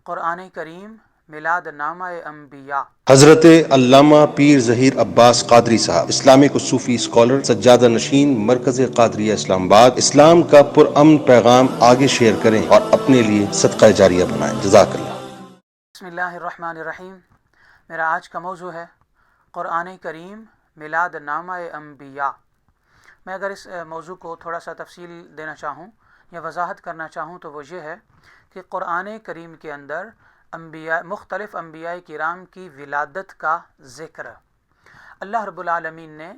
قرآن کریم میلاد نامہ انبیاء۔ حضرت علامہ پیر ظہیر عباس قادری صاحب، اسلامک و صوفی اسکالر، سجادہ نشین، مرکز قادریہ اسلام آباد، اسلام کا پرامن پیغام آگے شیئر کریں اور اپنے لیے صدقہ جاریہ بنائیں۔ جزاک اللہ۔ بسم اللہ الرحمن الرحیم۔ میرا آج کا موضوع ہے قرآن کریم میلاد نامہ انبیاء۔ میں اگر اس موضوع کو تھوڑا سا تفصیل دینا چاہوں یا وضاحت کرنا چاہوں تو وہ یہ ہے کہ قرآن کریم کے اندر مختلف انبیاء کرام کی ولادت کا ذکر، اللہ رب العالمین نے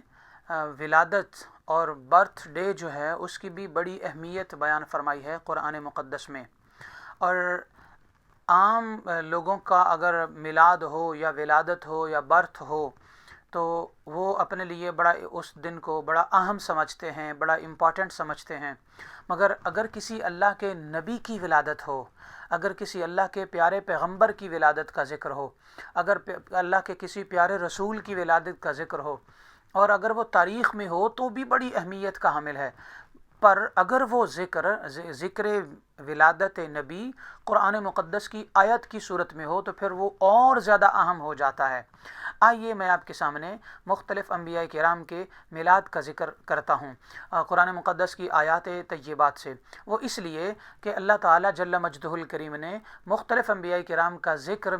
ولادت اور برتھ ڈے جو ہے اس کی بھی بڑی اہمیت بیان فرمائی ہے قرآن مقدس میں۔ اور عام لوگوں کا اگر میلاد ہو یا ولادت ہو یا برتھ ہو تو وہ اپنے لیے بڑا اس دن کو بڑا اہم سمجھتے ہیں، بڑا امپورٹنٹ سمجھتے ہیں، مگر اگر کسی اللہ کے نبی کی ولادت ہو، اگر کسی اللہ کے پیارے پیغمبر کی ولادت کا ذکر ہو، اگر اللہ کے کسی پیارے رسول کی ولادت کا ذکر ہو، اور اگر وہ تاریخ میں ہو تو بھی بڑی اہمیت کا حامل ہے، پر اگر وہ ذکر ولادت نبی قرآن مقدس کی آیت کی صورت میں ہو تو پھر وہ اور زیادہ اہم ہو جاتا ہے۔ آئیے میں آپ کے سامنے مختلف انبیاء کرام کے میلاد کا ذکر کرتا ہوں قرآن مقدس کی آیات طیبات سے۔ وہ اس لیے کہ اللہ تعالیٰ جل مجدہ الکریم نے مختلف انبیاء کرام کا ذکر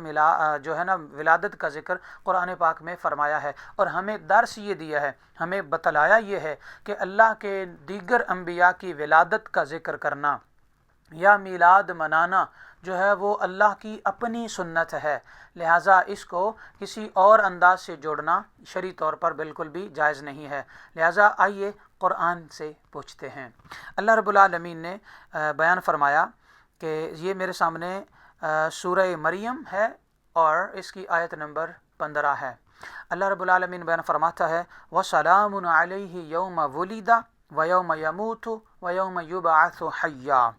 ولادت کا ذکر قرآن پاک میں فرمایا ہے، اور ہمیں درس یہ دیا ہے، ہمیں بتلایا یہ ہے کہ اللہ کے دیگر انبیاء کی ولادت کا ذکر کرنا یا میلاد منانا جو ہے وہ اللہ کی اپنی سنت ہے، لہٰذا اس کو کسی اور انداز سے جوڑنا شرعی طور پر بالکل بھی جائز نہیں ہے۔ لہٰذا آئیے قرآن سے پوچھتے ہیں۔ اللہ رب العالمین نے بیان فرمایا کہ یہ میرے سامنے سورہ مریم ہے اور اس کی آیت نمبر 15 ہے۔ اللہ رب العالمین بیان فرماتا ہے وَسَلَامٌ عَلَيْهِ يَوْمَ وُلِدَ وَيَوْمَ يَمُوتُ وَيَوْمَ يُبْعَثُ حَيًّا۔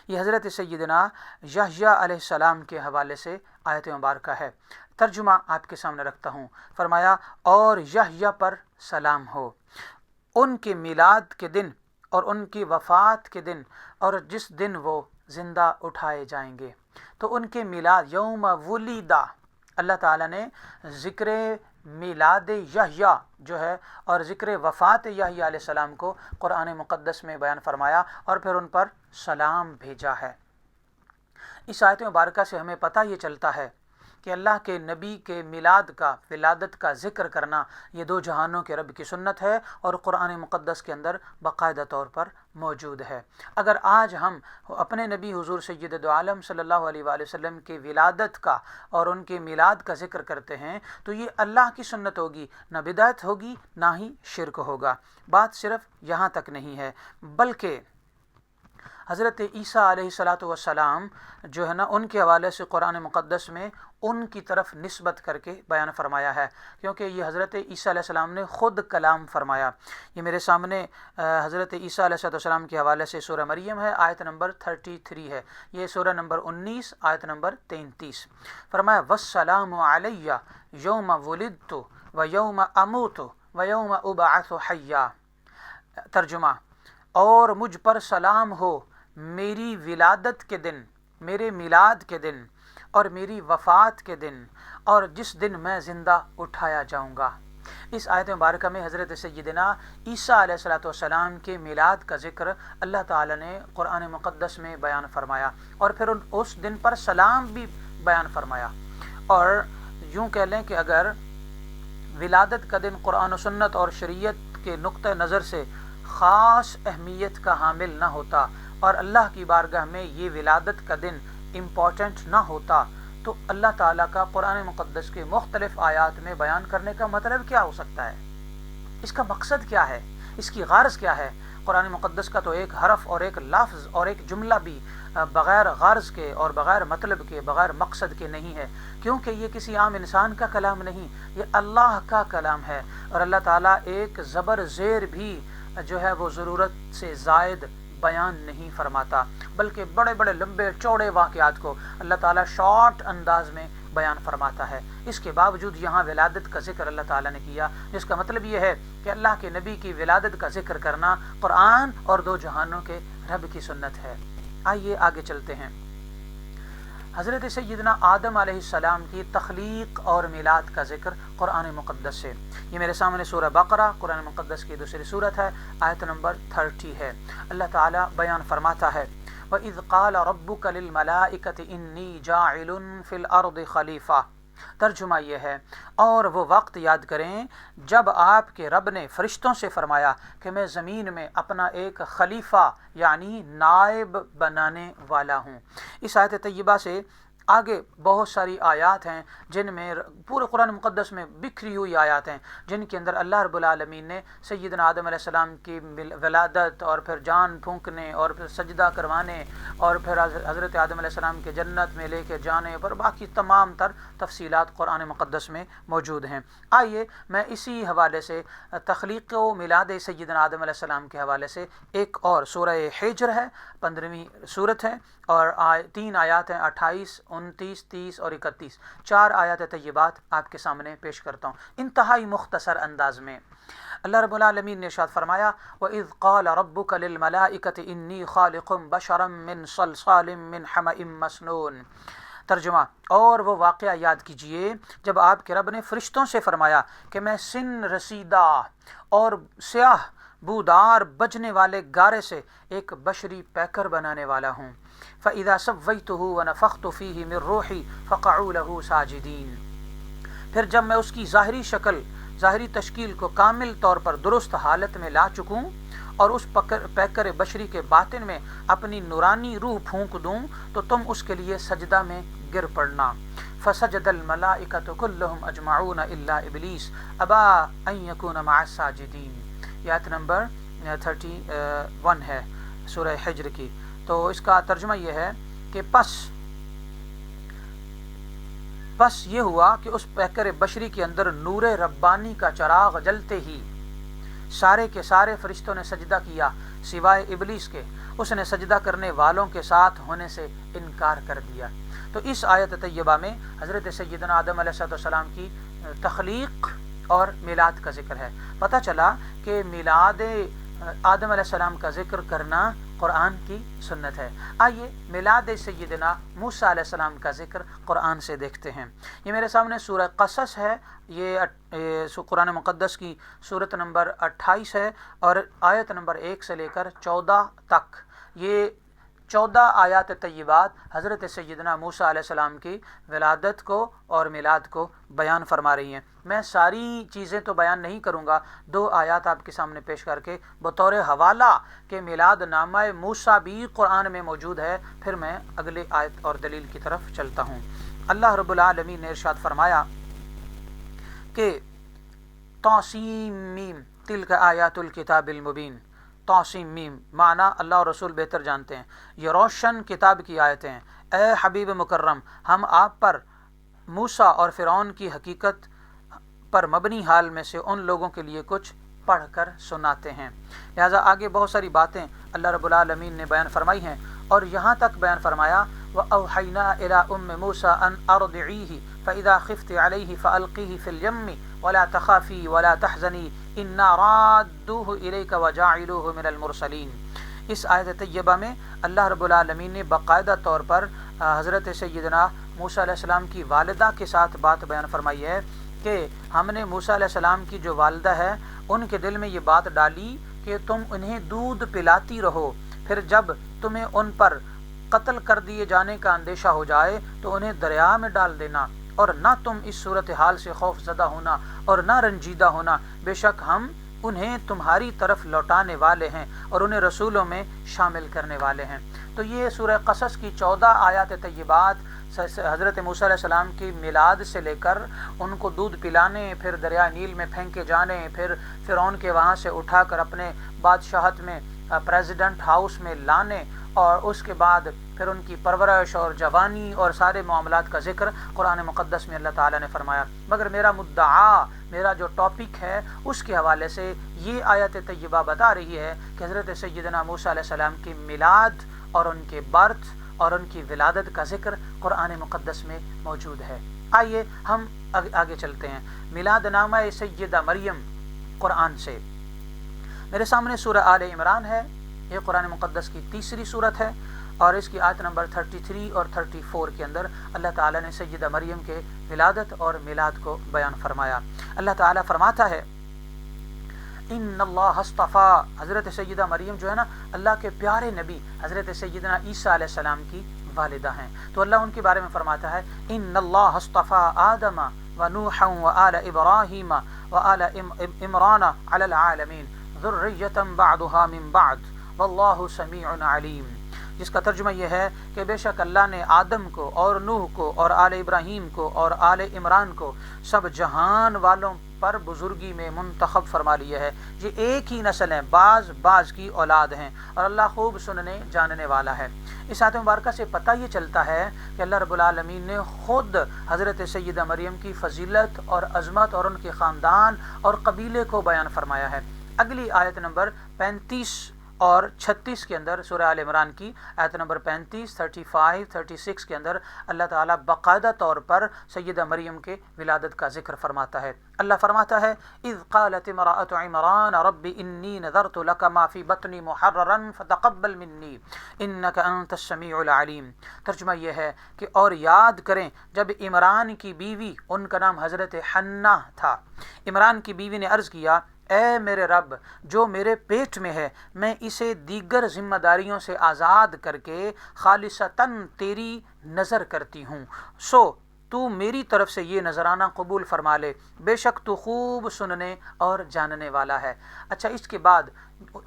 یہ حضرت سیدنا یحییٰ علیہ السلام کے حوالے سے آیت مبارکہ ہے۔ ترجمہ آپ کے سامنے رکھتا ہوں۔ فرمایا اور یحییٰ پر سلام ہو، ان کے میلاد کے دن اور ان کی وفات کے دن اور جس دن وہ زندہ اٹھائے جائیں گے۔ تو ان کے میلاد یوم ولیدہ، اللہ تعالیٰ نے ذکر میلاد یحییٰ جو ہے اور ذکر وفات یحییٰ علیہ السلام کو قرآن مقدس میں بیان فرمایا اور پھر ان پر سلام بھیجا ہے۔ اس آیت مبارکہ سے ہمیں پتہ یہ چلتا ہے کہ اللہ کے نبی کے میلاد کا ولادت کا ذکر کرنا یہ دو جہانوں کے رب کی سنت ہے اور قرآن مقدس کے اندر باقاعدہ طور پر موجود ہے۔ اگر آج ہم اپنے نبی حضور سید دو عالم صلی اللہ علیہ وآلہ وسلم کی ولادت کا اور ان کے میلاد کا ذکر کرتے ہیں تو یہ اللہ کی سنت ہوگی، نہ بدعت ہوگی نہ ہی شرک ہوگا۔ بات صرف یہاں تک نہیں ہے، بلکہ حضرت عیسیٰ علیہ السلام جو ہے نا ان کے حوالے سے قرآن مقدس میں ان کی طرف نسبت کر کے بیان فرمایا ہے، کیونکہ یہ حضرت عیسیٰ علیہ السلام نے خود کلام فرمایا۔ یہ میرے سامنے حضرت عیسیٰ علیہ السلام کے حوالے سے سورہ مریم ہے، آیت نمبر 33 ہے، یہ سورہ نمبر 19 آیت نمبر 33۔ فرمایا وَالسَّلَامُ عَلَيَّ يَوْمَ وُلِدْتُ وَيَوْمَ أَمُوتُ وَيَوْمَ أُبْعَثُ حَيًّا۔ ترجمہ اور مجھ پر سلام ہو میری ولادت کے دن، میرے میلاد کے دن اور میری وفات کے دن اور جس دن میں زندہ اٹھایا جاؤں گا۔ اس آیت مبارکہ میں حضرت سیدنا عیسیٰ علیہ السلام کے میلاد کا ذکر اللہ تعالیٰ نے قرآن مقدس میں بیان فرمایا اور پھر اس دن پر سلام بھی بیان فرمایا۔ اور یوں کہہ لیں کہ اگر ولادت کا دن قرآن و سنت اور شریعت کے نقطہ نظر سے خاص اہمیت کا حامل نہ ہوتا اور اللہ کی بارگاہ میں یہ ولادت کا دن امپورٹنٹ نہ ہوتا تو اللہ تعالیٰ کا قرآن مقدس کے مختلف آیات میں بیان کرنے کا مطلب کیا ہو سکتا ہے؟ اس کا مقصد کیا ہے؟ اس کی غرض کیا ہے؟ قرآن مقدس کا تو ایک حرف اور ایک لفظ اور ایک جملہ بھی بغیر غرض کے اور بغیر مطلب کے، بغیر مقصد کے نہیں ہے، کیونکہ یہ کسی عام انسان کا کلام نہیں، یہ اللہ کا کلام ہے۔ اور اللہ تعالیٰ ایک زبر زیر بھی جو ہے وہ ضرورت سے زائد بیان نہیں فرماتا، بلکہ بڑے بڑے لمبے چوڑے واقعات کو اللہ تعالیٰ شارٹ انداز میں بیان فرماتا ہے۔ اس کے باوجود یہاں ولادت کا ذکر اللہ تعالیٰ نے کیا، جس کا مطلب یہ ہے کہ اللہ کے نبی کی ولادت کا ذکر کرنا قرآن اور دو جہانوں کے رب کی سنت ہے۔ آئیے آگے چلتے ہیں۔ حضرت سیدنا آدم علیہ السلام کی تخلیق اور میلاد کا ذکر قرآن مقدس سے۔ یہ میرے سامنے سورہ بقرہ قرآن مقدس کی دوسری سورت ہے، آیت نمبر 30 ہے۔ اللہ تعالیٰ بیان فرماتا ہے وَإِذْ قَالَ رَبُّكَ لِلْمَلَائِكَةِ إِنِّي جَاعِلٌ فِي الْأَرْضِ خَلِيفَةً۔ ترجمہ یہ ہے، اور وہ وقت یاد کریں جب آپ کے رب نے فرشتوں سے فرمایا کہ میں زمین میں اپنا ایک خلیفہ یعنی نائب بنانے والا ہوں۔ اس آیت طیبہ سے آگے بہت ساری آیات ہیں جن میں پورے قرآن مقدس میں بکھری ہوئی آیات ہیں جن کے اندر اللہ رب العالمین نے سیدنا آدم علیہ السلام کی ولادت اور پھر جان پھونکنے اور پھر سجدہ کروانے اور پھر حضرت آدم علیہ السلام کے جنت میں لے کے جانے پر باقی تمام تر تفصیلات قرآن مقدس میں موجود ہیں۔ آئیے میں اسی حوالے سے تخلیق و میلاد سیدنا آدم علیہ السلام کے حوالے سے ایک اور سورہ حجر ہے، 15ویں سورت ہے اور 3 آیات ہیں، 28 29 30 اور 31، 4 آیات طیبات آپ کے سامنے پیش کرتا ہوں انتہائی مختصر انداز میں۔ اللہ رب العالمین نے ارشاد فرمایا وَإِذْ قَالَ رَبُّكَ لِلْمَلَائِكَةِ إِنِّي خَالِقٌ بَشَرًا مِّن صَلْصَالٍ مِّنْ حَمَإٍ مَّسْنُونٍ۔ ترجمہ، اور وہ واقعہ یاد کیجئے جب آپ کے رب نے فرشتوں سے فرمایا کہ میں سن رسیدہ اور سیاہ بودار بجنے والے گارے سے ایک بشری پیکر بنانے والا ہوں۔ فَإِذَا سَوَّيْتُهُ وَنَفَخْتُ فِيهِ مِن رُوحِي فَقَعُوا لَهُ سَاجِدِينَ۔ پھر جب میں اس کی ظاہری تشکیل کو کامل طور پر درست حالت میں لا چکوں اور اس پیکر بشری کے باطن میں اپنی نورانی روح پھونک دوں تو تم اس کے لیے سجدہ میں گر پڑنا۔ فَسَجَدَ الْمَلَائِكَةُ كُلُّهُمْ أَجْمَعُونَ إِلَّا إِبْلِيسَ أَبَىٰ أَن يَكُونَ مَعَ السَّاجِدِينَ۔ یہ آیت نمبر 31 ہے سورہ حجر کی۔ تو اس کا ترجمہ یہ ہے کہ پس یہ ہوا کہ اس پیکر بشری کے اندر نور ربانی کا چراغ جلتے ہی سارے کے سارے فرشتوں نے سجدہ کیا سوائے ابلیس کے۔ اس نے سجدہ کرنے والوں کے ساتھ ہونے سے انکار کر دیا۔ تو اس آیت طیبہ میں حضرت سیدنا آدم علیہ السلام کی تخلیق اور میلاد کا ذکر ہے۔ پتہ چلا کہ میلاد آدم علیہ السلام کا ذکر کرنا قرآن کی سنت ہے۔ آئیے میلاد سیدنا موسیٰ علیہ السلام کا ذکر قرآن سے دیکھتے ہیں۔ یہ میرے سامنے سورہ قصص ہے، یہ قرآن مقدس کی سورت نمبر 28 ہے اور آیت نمبر 1 سے لے کر 14 تک یہ 14 آیات طیبات حضرت سیدنا موسیٰ علیہ السلام کی ولادت کو اور میلاد کو بیان فرما رہی ہیں۔ میں ساری چیزیں تو بیان نہیں کروں گا، 2 آیات آپ کے سامنے پیش کر کے بطور حوالہ کہ میلاد نامہ موسیٰ بھی قرآن میں موجود ہے، پھر میں اگلے آیت اور دلیل کی طرف چلتا ہوں۔ اللہ رب العالمین نے ارشاد فرمایا کہ طاسیم میم تلک آیات الکتاب المبین۔ طاسیم میم معنی اللہ اور رسول بہتر جانتے ہیں، یہ روشن کتاب کی آیتیں ہیں۔ اے حبیب مکرم، ہم آپ پر موسیٰ اور فرعون کی حقیقت پر مبنی حال میں سے ان لوگوں کے لیے کچھ پڑھ کر سناتے ہیں۔ لہٰذا آگے بہت ساری باتیں اللہ رب العالمین نے بیان فرمائی ہیں اور یہاں تک بیان فرمایا وَأَوْحَيْنَا إِلَىٰ أُمِّ مُوسَىٰ أَنْ أَرْضِعِيهِ فَإِذَا خِفْتِ عَلَيْهِ فَأَلْقِيهِ فِي الْيَمِّ وَلَا تَخَافِي وَلَا تَحْزَنِي إِنَّا رَادُّوهُ إِلَيْكَ وَجَاعِلُوهُ مِنَ الْمُرْسَلِينَ۔ اس آیت طیبہ میں اللہ رب العالمین نے باقاعدہ طور پر حضرت سیدنا موسیٰ علیہ السلام کی والدہ کے ساتھ بات بیان فرمائی ہے کہ ہم نے موسیٰ علیہ السلام کی جو والدہ ہے ان کے دل میں یہ بات ڈالی کہ تم انہیں دودھ پلاتی رہو، پھر جب تمہیں ان پر قتل کر دیے جانے کا اندیشہ ہو جائے تو انہیں دریا میں ڈال دینا، اور نہ تم اس صورتحال سے خوف زدہ ہونا اور نہ رنجیدہ ہونا، بے شک ہم انہیں تمہاری طرف لوٹانے والے ہیں اور انہیں رسولوں میں شامل کرنے والے ہیں۔ تو یہ سورہ قصص کی 14 آیات طیبات حضرت موسیٰ علیہ السلام کی میلاد سے لے کر ان کو دودھ پلانے، پھر دریا نیل میں پھینکے جانے، پھر فرعون کے وہاں سے اٹھا کر اپنے بادشاہت میں پریزیڈنٹ ہاؤس میں لانے، اور اس کے بعد پھر ان کی پرورش اور جوانی اور سارے معاملات کا ذکر قرآن مقدس میں اللہ تعالیٰ نے فرمایا۔ مگر میرا مدعا، میرا جو ٹاپک ہے اس کے حوالے سے یہ آیت طیبہ بتا رہی ہے کہ حضرت سیدنا موسیٰ علیہ السلام کی میلاد اور ان کے برتھ اور ان کی ولادت کا ذکر قرآن مقدس میں موجود ہے۔ آئیے ہم آگے چلتے ہیں۔ میلاد نامہ سیدہ مریم قرآن سے، میرے سامنے سورہ آل عمران ہے، یہ قرآن مقدس کی 3ری سورت ہے اور اس کی آیت نمبر 33 اور 34 کے اندر اللہ تعالیٰ نے سیدہ مریم کے ولادت اور میلاد کو بیان فرمایا۔ اللہ تعالیٰ فرماتا ہے ان اللہ اصطفیٰ، حضرت سیدہ مریم جو ہے نا اللہ کے پیارے نبی حضرت سیدنا عیسیٰ علیہ السلام کی والدہ ہیں، تو اللہ ان کے بارے میں فرماتا ہے ان اللہ اصطفیٰ آدم ونوحا وآل ابراہیم وآل عمران علی العالمین ذریۃ بعضها من بعض واللہ سمیع علیم، جس کا ترجمہ یہ ہے کہ بے شک اللہ نے آدم کو اور نوح کو اور آل ابراہیم کو اور آل عمران کو سب جہان والوں پر بزرگی میں منتخب فرما لیا ہے۔ یہ ایک ہی نسل ہیں، بعض کی اولاد ہیں، اور اللہ خوب سننے جاننے والا ہے۔ اس آیت مبارکہ سے پتہ یہ چلتا ہے کہ اللہ رب العالمین نے خود حضرت سیدہ مریم کی فضیلت اور عظمت اور ان کے خاندان اور قبیلے کو بیان فرمایا ہے۔ اگلی آیت نمبر 35 اور 36 کے اندر سورہ آل عمران کی آیت نمبر 35، 35، 36 کے اندر اللہ تعالیٰ باقاعدہ طور پر سیدہ مریم کے ولادت کا ذکر فرماتا ہے۔ اللہ فرماتا ہے اذ قالت امرأة عمران رب انی نذرت لک ما فی بطنی محررا فتقبل منی انک انت السمیع العلیم۔ ترجمہ یہ ہے کہ اور یاد کریں جب عمران کی بیوی، ان کا نام حضرت حنہ تھا، عمران کی بیوی نے عرض کیا اے میرے رب جو میرے پیٹ میں ہے میں اسے دیگر ذمہ داریوں سے آزاد کر کے خالصتاً تیری نظر کرتی ہوں، سو تو میری طرف سے یہ نذرانہ قبول فرما لے، بے شک تو خوب سننے اور جاننے والا ہے۔ اچھا، اس کے بعد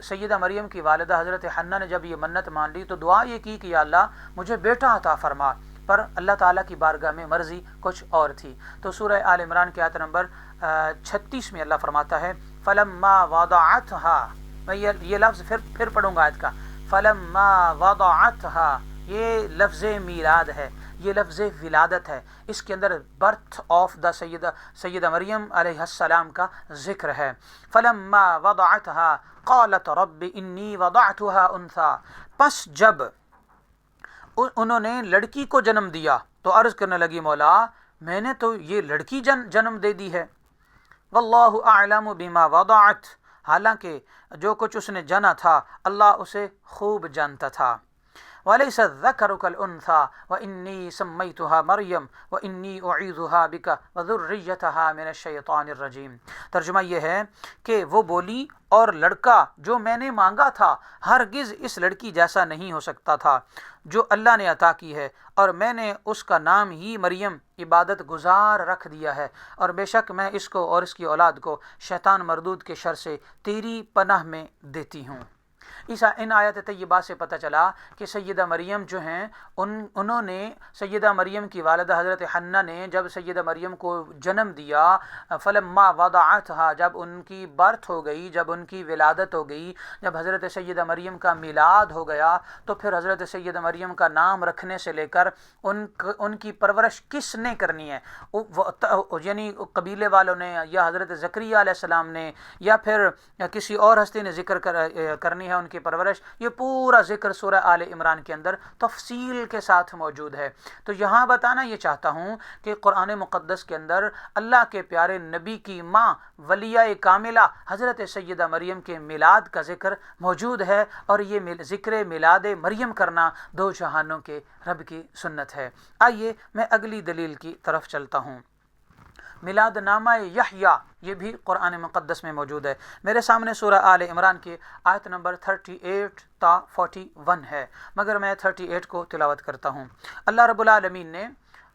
سیدہ مریم کی والدہ حضرت حنہ نے جب یہ منت مان لی تو دعا یہ کی کہ یا اللہ مجھے بیٹا عطا فرما، پر اللہ تعالیٰ کی بارگاہ میں مرضی کچھ اور تھی۔ تو سورہ آل عمران کی آیت نمبر 36 میں اللہ فرماتا ہے فلما وضعتها، میں یہ لفظ پھر پڑھوں گا آیت کا، فلما وضعتها، یہ لفظ میلاد ہے، یہ لفظ ولادت ہے، اس کے اندر برتھ آف دا سیدہ مریم علیہ السلام کا ذکر ہے۔ فلما وضعتها قالت رب انی وضعتها انثى، پس جب انہوں نے لڑکی کو جنم دیا تو عرض کرنے لگی مولا میں نے تو یہ لڑکی جنم دے دی ہے، واللہ اعلم بما وضعت، حالانکہ جو کچھ اس نے جنا تھا اللہ اسے خوب جانتا تھا۔ وَلَيْسَ الذَّكَرُ كَالْأُنثَى وَإِنِّي سَمَّيْتُهَا مَرْيَمَ وَإِنِّي أُعِيذُهَا بِكَ وَذُرِّيَّتَهَا مِنَ الشَّيْطَانِ الرَّجِيمِ۔ ترجمہ یہ ہے کہ وہ بولی اور لڑکا جو میں نے مانگا تھا ہرگز اس لڑکی جیسا نہیں ہو سکتا تھا جو اللہ نے عطا کی ہے، اور میں نے اس کا نام ہی مریم عبادت گزار رکھ دیا ہے، اور بے شک میں اس کو اور اس کی اولاد کو شیطان مردود کے شر سے تیری پناہ میں دیتی ہوں۔ ان آیات طیبات سے پتہ چلا کہ سیدہ مریم جو ہیں انہوں نے سیدہ مریم کی والدہ حضرت حنہ نے جب سیدہ مریم کو جنم دیا، فلما وضعتها، جب ان کی برتھ ہو گئی، جب ان کی ولادت ہو گئی، جب حضرت سیدہ مریم کا میلاد ہو گیا، تو پھر حضرت سیدہ مریم کا نام رکھنے سے لے کر ان کی پرورش کس نے کرنی ہے، یعنی قبیلے والوں نے یا حضرت زکریا علیہ السلام نے یا پھر کسی اور ہستی نے ذکر کرنی ہے ان کی پرورش، یہ پورا ذکر سورہ آل عمران کے اندر تفصیل کے ساتھ موجود ہے۔ تو یہاں بتانا یہ چاہتا ہوں کہ قرآن مقدس کے اندر اللہ کے پیارے نبی کی ماں ولیہ کاملہ حضرت سیدہ مریم کے میلاد کا ذکر موجود ہے، اور یہ ذکر میلاد مریم کرنا دو جہانوں کے رب کی سنت ہے۔ آئیے میں اگلی دلیل کی طرف چلتا ہوں۔ میلاد نامہ یحییٰ یہ بھی قرآن مقدس میں موجود ہے۔ میرے سامنے سورہ آل عمران کی آیت نمبر 38 تا 41 ہے، مگر میں 38 کو تلاوت کرتا ہوں۔ اللہ رب العالمین نے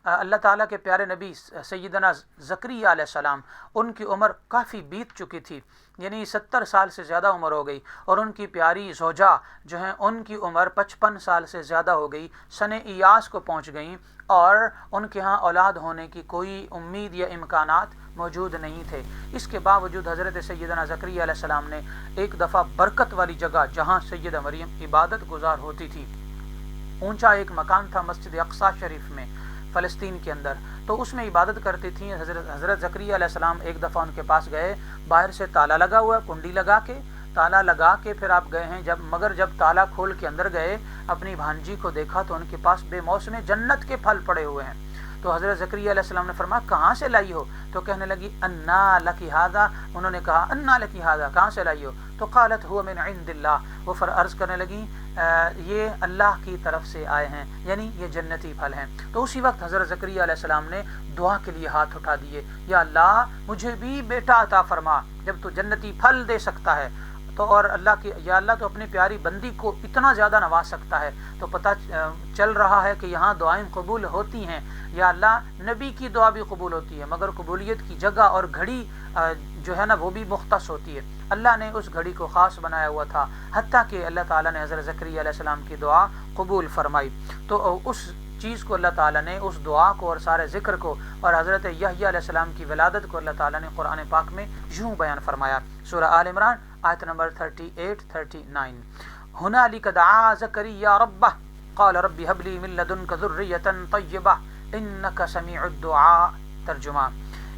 اللہ تعالیٰ کے پیارے نبی سیدنا زکریا علیہ السلام، ان کی عمر کافی بیت چکی تھی، یعنی 70 سال سے زیادہ عمر ہو گئی، اور ان کی پیاری زوجہ جو ہیں ان کی عمر 55 سال سے زیادہ ہو گئی، سن ایاس کو پہنچ گئیں، اور ان کے ہاں اولاد ہونے کی کوئی امید یا امکانات موجود نہیں تھے۔ اس کے باوجود حضرت سیدنا زکریا علیہ السلام نے ایک دفعہ برکت والی جگہ جہاں سیدہ مریم عبادت گزار ہوتی تھی، اونچا ایک مکان تھا مسجد اقصی شریف میں فلسطین کے اندر، تو اس میں عبادت کرتی تھیں۔ حضرت زکریا علیہ السلام ایک دفعہ ان کے پاس گئے، باہر سے تالا لگا ہوا ہے، کنڈی لگا کے تالا لگا کے پھر آپ گئے ہیں، مگر جب تالا کھول کے اندر گئے اپنی بھانجی کو دیکھا تو ان کے پاس بے موسم جنت کے پھل پڑے ہوئے ہیں۔ تو حضرت زکریا علیہ السلام نے فرمایا کہاں سے لائی ہو؟ تو کہنے لگی انا لکی ھذا، انہوں نے کہا انا لکی ھذا، کہاں سے لائی ہو؟ تو قالت هو من عند اللہ، وہ عرض کرنے لگی یہ اللہ کی طرف سے آئے ہیں، یعنی یہ جنتی پھل ہیں۔ تو اسی وقت حضرت زکریا علیہ السلام نے دعا کے لیے ہاتھ اٹھا دیے، یا اللہ مجھے بھی بیٹا عطا فرما جب تو جنتی پھل دے سکتا ہے، تو اور اللہ کی یا اللہ تو اپنی پیاری بندی کو اتنا زیادہ نواز سکتا ہے۔ تو پتہ چل رہا ہے کہ یہاں دعائیں قبول ہوتی ہیں، یا اللہ نبی کی دعا بھی قبول ہوتی ہے، مگر قبولیت کی جگہ اور گھڑی جو ہے نا وہ بھی مختص ہوتی ہے۔ اللہ نے اس گھڑی کو خاص بنایا ہوا تھا، حتیٰ کہ اللہ تعالیٰ نے حضرت زکریا علیہ السلام کی دعا قبول فرمائی۔ تو اس چیز کو اللہ تعالیٰ نے، اس دعا کو اور سارے ذکر کو اور حضرت یحییٰ علیہ السلام کی ولادت کو اللہ تعالیٰ نے قرآن پاک میں یوں بیان فرمایا۔ سورہ آل عمران آیت نمبر 38-39، ہنالک دعا زکریا ربہ قال رب ہب لی من لدنک ذریۃ طیبہ انک سمیع الدعاء۔ ترجمہ،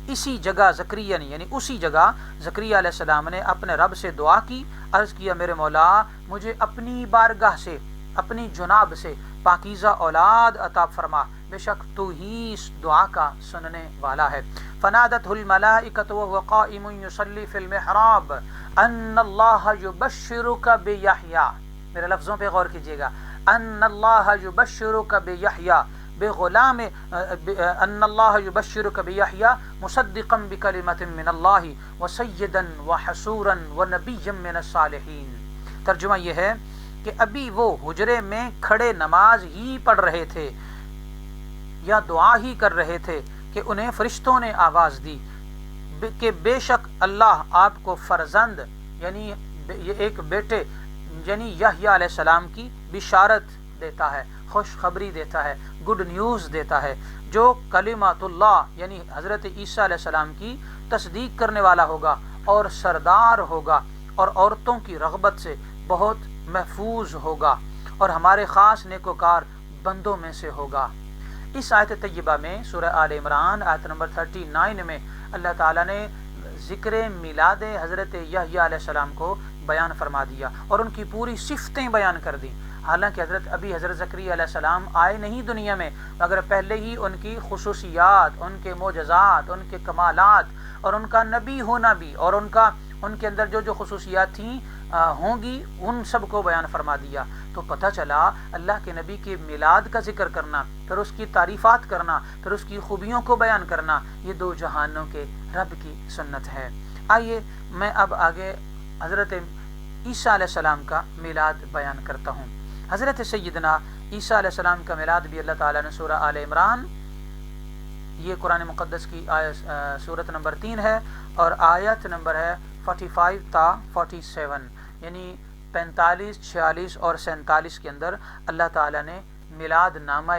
اسی جگہ زکریا نے، یعنی اسی جگہ زکریا علیہ السلام نے اپنے رب سے دعا کی، عرض کیا میرے مولا مجھے اپنی بارگاہ سے، اپنی جناب سے پاکیزہ اولاد عطا فرما، بے شک تو ہی اس دعا کا سننے والا ہے۔ فنادته الملائکۃ وهو قائم یصلی فی المحراب ان اللہ یبشرک بیحییٰ، میرے لفظوں پہ غور کیجیے گا، ان اللہ یبشرک بیحییٰ بغلام، ان اللہ یبشرک بیحییٰ مصدقا بکلمۃ من اللہ وسیدا وحسورا ونبیا من الصالحین۔ ترجمہ یہ ہے کہ ابھی وہ حجرے میں کھڑے نماز ہی پڑھ رہے تھے یا دعا ہی کر رہے تھے کہ انہیں فرشتوں نے آواز دی کہ بے شک اللہ آپ کو فرزند، یعنی ایک بیٹے یعنی یحییٰ علیہ السلام کی بشارت دیتا ہے، خوشخبری دیتا ہے، گڈ نیوز دیتا ہے، جو کلمات اللہ یعنی حضرت عیسیٰ علیہ السلام کی تصدیق کرنے والا ہوگا اور سردار ہوگا اور عورتوں کی رغبت سے بہت محفوظ ہوگا اور ہمارے خاص نیکوکار بندوں میں سے ہوگا۔ اس آیت طیبہ میں سورہ آل عمران آیت نمبر 39 میں اللہ تعالیٰ نے ذکر میلاد حضرت یحییٰ علیہ السلام کو بیان فرما دیا اور ان کی پوری صفتیں بیان کر دیں۔ حالانکہ حضرت زکریا علیہ السلام آئے نہیں دنیا میں، مگر پہلے ہی ان کی خصوصیات، ان کے معجزات، ان کے کمالات اور ان کا نبی ہونا بھی اور ان کے اندر جو خصوصیات تھیں ہوں گی ان سب کو بیان فرما دیا۔ تو پتہ چلا اللہ کے نبی کے میلاد کا ذکر کرنا، پھر اس کی تعریفات کرنا، پھر اس کی خوبیوں کو بیان کرنا، یہ دو جہانوں کے رب کی سنت ہے۔ آئیے میں اب آگے حضرت عیسیٰ علیہ السلام کا میلاد بیان کرتا ہوں۔ حضرت سیدنا عیسیٰ علیہ السلام کا میلاد بھی اللہ تعالیٰ نے سورہ آل عمران، یہ قرآن مقدس کی سورت نمبر 3 ہے اور آیت نمبر ہے 45 تا 47، یعنی 45، 46 اور 47 کے اندر اللہ تعالیٰ نے میلاد نامہ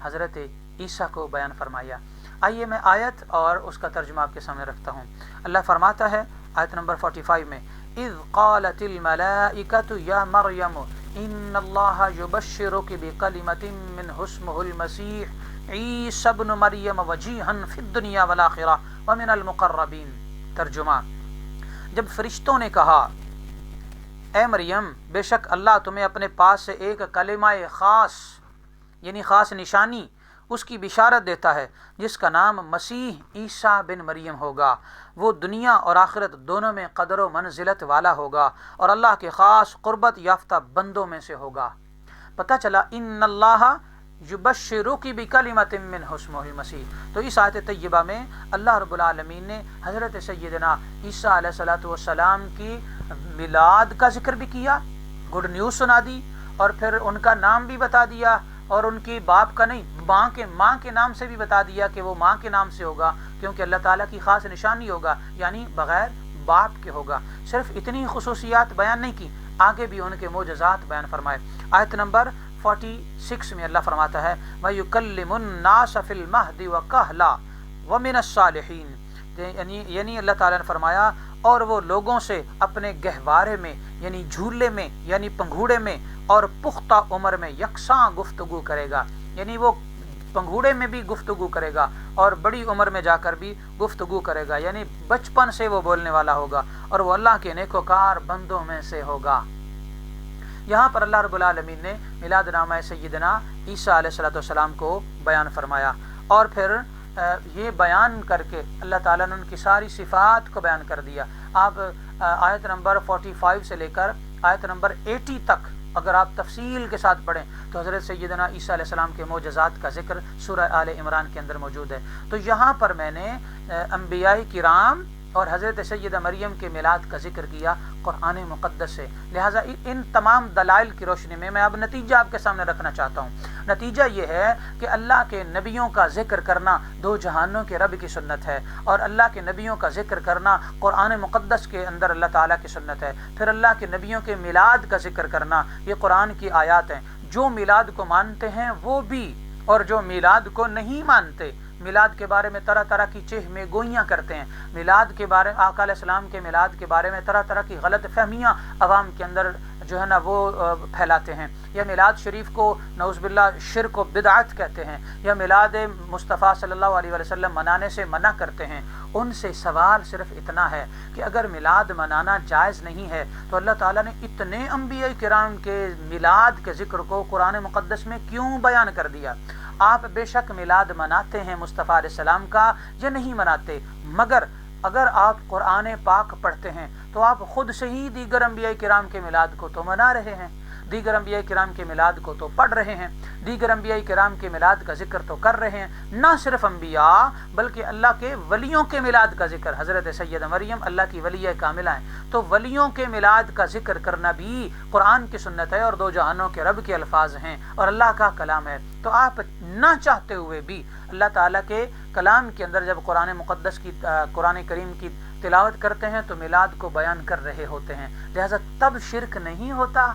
حضرت عیسیٰ کو بیان فرمایا۔ آئیے میں آیت اور اس کا ترجمہ آپ کے سامنے رکھتا ہوں۔ اللہ فرماتا ہے آیت نمبر 45 میں، اذ قالت الملائکۃ یا مریم ان اللہ یبشرک بکلمۃ منہ اسمہ المسیح عیسی ابن مریم وجیہا فی الدنیا والآخرہ ومن المقربین۔ ترجمہ، جب فرشتوں نے کہا اے مریم بے شک اللہ تمہیں اپنے پاس سے ایک کلمہ خاص یعنی خاص نشانی اس کی بشارت دیتا ہے جس کا نام مسیح عیسیٰ بن مریم ہوگا، وہ دنیا اور آخرت دونوں میں قدر و منزلت والا ہوگا اور اللہ کے خاص قربت یافتہ بندوں میں سے ہوگا۔ پتہ چلا ان اللہ یبشرک بکلمۃ منہ اسمہ المسیح۔ تو اس آیت طیبہ میں اللہ رب العالمین نے حضرت سیدنا عیسیٰ علیہ السلام کی میلاد کا ذکر بھی کیا، گڈ نیوز سنا دی اور پھر ان کا نام بھی بتا دیا اور ان کی باپ کا نہیں ماں کے نام سے بھی بتا دیا کہ وہ ماں کے نام سے ہوگا کیونکہ اللہ تعالیٰ کی خاص نشانی ہوگا، یعنی بغیر باپ کے ہوگا۔ صرف اتنی خصوصیات بیان نہیں کی، آگے بھی ان کے معجزات بیان فرمائے۔ آیت نمبر 46 میں اللہ فرماتا ہے وَيُكَلِّمُ النَّاسَ فِي الْمَهْدِ وَكَهْلًا وَمِنَ الصَّالِحِينَ، یعنی اللہ تعالیٰ نے فرمایا اور وہ لوگوں سے اپنے گہوارے میں یعنی جھولے میں یعنی پنگھوڑے میں اور پختہ عمر میں یکساں گفتگو کرے گا، یعنی وہ پنگھوڑے میں بھی گفتگو کرے گا اور بڑی عمر میں جا کر بھی گفتگو کرے گا، یعنی بچپن سے وہ بولنے والا ہوگا اور وہ اللہ کے نیکوکار بندوں میں سے ہوگا۔ یہاں پر اللہ رب العالمین نے میلاد نامہ سیدنا عیسیٰ علیہ السلام کو بیان فرمایا اور پھر یہ بیان کر کے اللہ تعالیٰ نے ان کی ساری صفات کو بیان کر دیا۔ آپ آیت نمبر 45 سے لے کر آیت نمبر 80 تک اگر آپ تفصیل کے ساتھ پڑھیں تو حضرت سیدنا عیسیٰ علیہ السلام کے معجزات کا ذکر سورہ آل عمران کے اندر موجود ہے۔ تو یہاں پر میں نے انبیاء کرام اور حضرت سیدہ مریم کے میلاد کا ذکر کیا قرآن مقدس سے، لہٰذا ان تمام دلائل کی روشنی میں آپ نتیجہ آپ کے سامنے رکھنا چاہتا ہوں۔ نتیجہ یہ ہے کہ اللہ کے نبیوں کا ذکر کرنا دو جہانوں کے رب کی سنت ہے، اور اللہ کے نبیوں کا ذکر کرنا قرآن مقدس کے اندر اللہ تعالیٰ کی سنت ہے۔ پھر اللہ کے نبیوں کے میلاد کا ذکر کرنا یہ قرآن کی آیات ہیں۔ جو میلاد کو مانتے ہیں وہ بھی، اور جو میلاد کو نہیں مانتے، میلاد کے بارے میں طرح طرح کی چہمے گوئیاں کرتے ہیں، میلاد کے بارے آقا علیہ السلام کے میلاد کے بارے میں طرح طرح کی غلط فہمیاں عوام کے اندر جو ہے نا وہ پھیلاتے ہیں، یا میلاد شریف کو نعوذ باللہ شرک و بدعت کہتے ہیں، یا میلاد مصطفیٰ صلی اللہ علیہ وسلم منانے سے منع کرتے ہیں۔ ان سے سوال صرف اتنا ہے کہ اگر میلاد منانا جائز نہیں ہے تو اللہ تعالیٰ نے اتنے انبیاء کرام کے میلاد کے ذکر کو قرآن مقدس میں کیوں بیان کر دیا؟ آپ بے شک میلاد مناتے ہیں مصطفیٰ علیہ السلام کا یا نہیں مناتے، مگر اگر آپ قرآن پاک پڑھتے ہیں تو آپ خود سے ہی دیگر انبیاء کرام کے میلاد کو تو منا رہے ہیں، دیگر انبیاء کرام کے میلاد کو تو پڑھ رہے ہیں، دیگر انبیاء کرام کے میلاد کا ذکر تو کر رہے ہیں۔ نہ صرف انبیاء بلکہ اللہ کے ولیوں کے میلاد کا ذکر، حضرت سیدہ مریم اللہ کی ولیہ کاملہ ہیں، تو ولیوں کے میلاد کا ذکر کرنا بھی قرآن کی سنت ہے اور دو جہانوں کے رب کے الفاظ ہیں اور اللہ کا کلام ہے۔ تو آپ نہ چاہتے ہوئے بھی اللہ تعالیٰ کے کلام کے اندر جب قرآن مقدس کی قرآن کریم کی تلاوت کرتے ہیں تو میلاد کو بیان کر رہے ہوتے ہیں، لہذا تب شرک نہیں ہوتا؟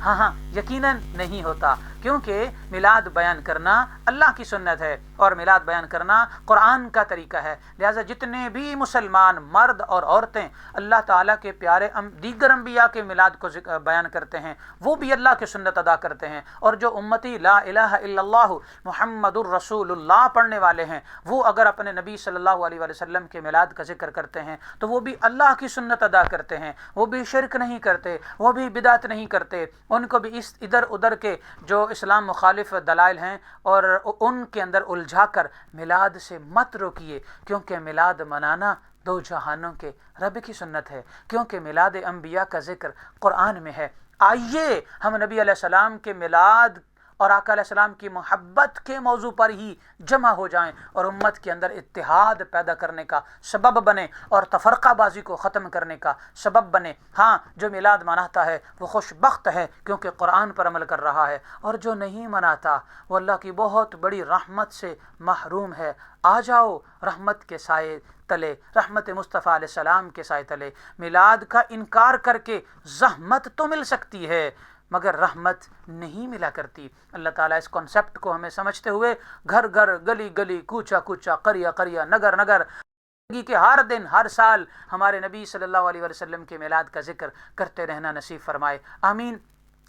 ہاں یقیناً نہیں ہوتا، کیونکہ میلاد بیان کرنا اللہ کی سنت ہے اور میلاد بیان کرنا قرآن کا طریقہ ہے۔ لہٰذا جتنے بھی مسلمان مرد اور عورتیں اللہ تعالیٰ کے پیارے دیگر انبیاء کے میلاد کو بیان کرتے ہیں وہ بھی اللہ کی سنت ادا کرتے ہیں، اور جو امتی لا الہ الا اللہ محمد الرسول اللہ پڑھنے والے ہیں وہ اگر اپنے نبی صلی اللہ علیہ وسلم کے میلاد کا ذکر کرتے ہیں تو وہ بھی اللہ کی سنت ادا کرتے ہیں، وہ بھی شرک نہیں کرتے، وہ بھی بدعت نہیں کرتے۔ ان کو بھی اس ادھر ادھر کے جو اسلام مخالف دلائل ہیں اور ان کے اندر الجھا کر میلاد سے مت روکیے، کیونکہ میلاد منانا دو جہانوں کے رب کی سنت ہے، کیونکہ میلاد انبیاء کا ذکر قرآن میں ہے۔ آئیے ہم نبی علیہ السلام کے میلاد اور آقا علیہ السلام کی محبت کے موضوع پر ہی جمع ہو جائیں اور امت کے اندر اتحاد پیدا کرنے کا سبب بنے اور تفرقہ بازی کو ختم کرنے کا سبب بنے۔ ہاں جو میلاد مناتا ہے وہ خوش بخت ہے کیونکہ قرآن پر عمل کر رہا ہے، اور جو نہیں مناتا وہ اللہ کی بہت بڑی رحمت سے محروم ہے۔ آ جاؤ رحمت کے سائے تلے، رحمت مصطفیٰ علیہ السلام کے سائے تلے۔ میلاد کا انکار کر کے زحمت تو مل سکتی ہے مگر رحمت نہیں ملا کرتی۔ اللہ تعالیٰ اس کانسیپٹ کو ہمیں سمجھتے ہوئے گھر گھر، گلی گلی، کوچہ کوچہ، قریہ قریہ، نگر نگر کہ ہر دن ہر سال ہمارے نبی صلی اللہ علیہ وسلم کے میلاد کا ذکر کرتے رہنا نصیب فرمائے، آمین۔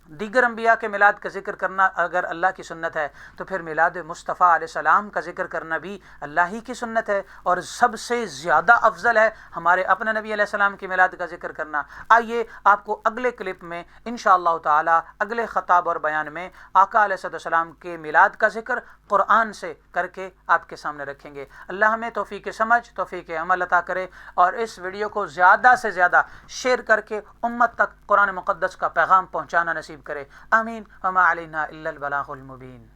دیگر انبیاء کے میلاد کا ذکر کرنا اگر اللہ کی سنت ہے تو پھر میلاد مصطفیٰ علیہ السلام کا ذکر کرنا بھی اللہ ہی کی سنت ہے، اور سب سے زیادہ افضل ہے ہمارے اپنے نبی علیہ السلام کے میلاد کا ذکر کرنا۔ آئیے آپ کو اگلے کلپ میں انشاءاللہ تعالی اگلے خطاب اور بیان میں آقا علیہ السلام کے میلاد کا ذکر قرآن سے کر کے آپ کے سامنے رکھیں گے۔ اللہ ہمیں توفیق سمجھ، توفیق عمل عطا کرے، اور اس ویڈیو کو زیادہ سے زیادہ شیئر کر کے امت تک قرآن مقدس کا پیغام پہنچانا نصیب کرے، آمین۔ وما علینا الا البلاغ المبین۔